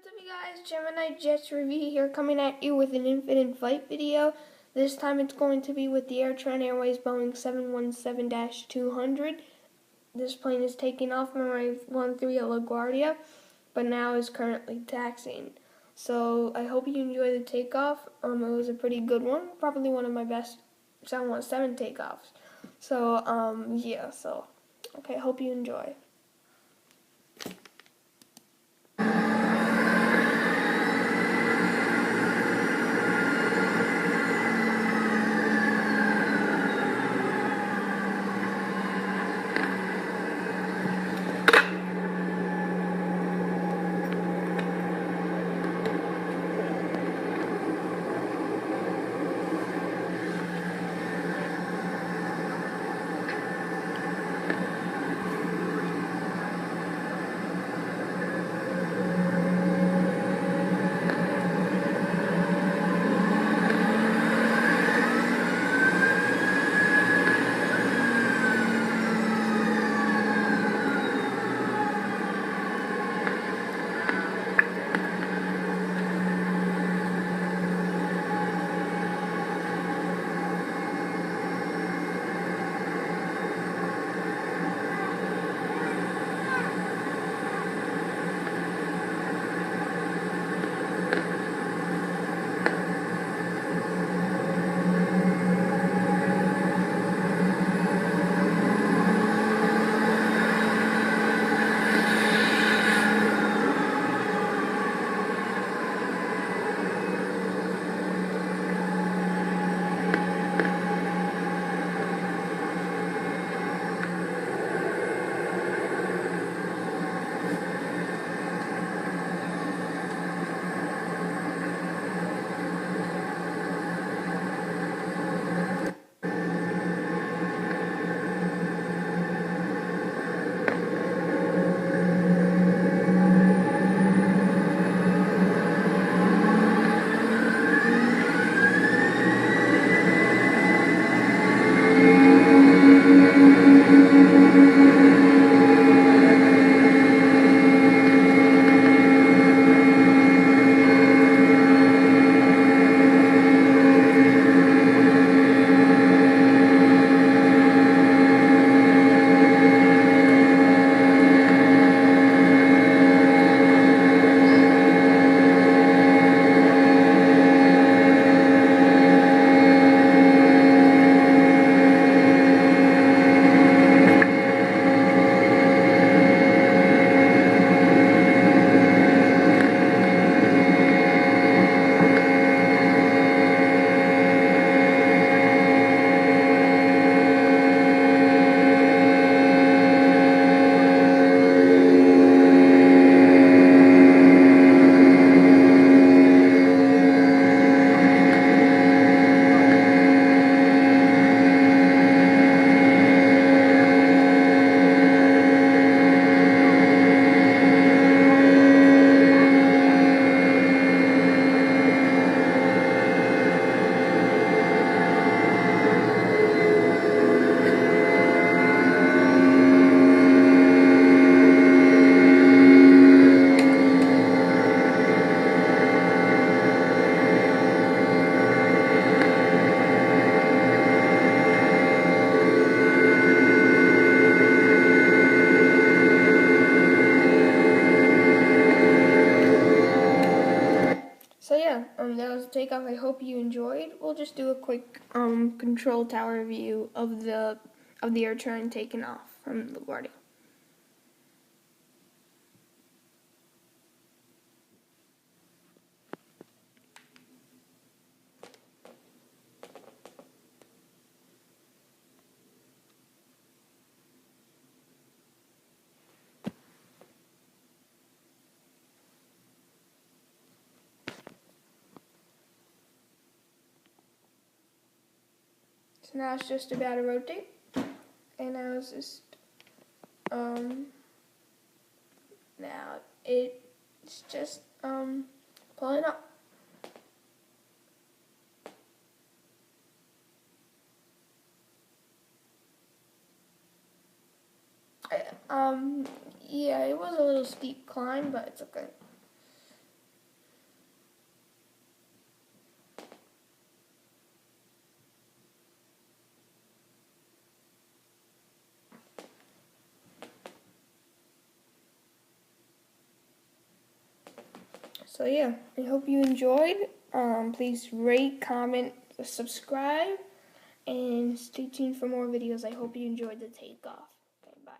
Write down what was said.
What's up, you guys? Gemini Jets review here, coming at you with an infinite flight video. This time it's going to be with the AirTran Airways Boeing 717-200. This plane is taking off from runway 13 at LaGuardia, but now is currently taxiing. So I hope you enjoy the takeoff. It was a pretty good one, probably one of my best 717 takeoffs. So yeah, okay, hope you enjoy. So yeah, that was the takeoff. I hope you enjoyed. We'll just do a quick control tower view of the AirTran taking off from LaGuardia. So now it's just about to rotate, and now it's just now it's just pulling up. Yeah, it was a little steep climb, but it's okay. So yeah, I hope you enjoyed. Please rate, comment, subscribe, and stay tuned for more videos. I hope you enjoyed the takeoff. Okay, bye.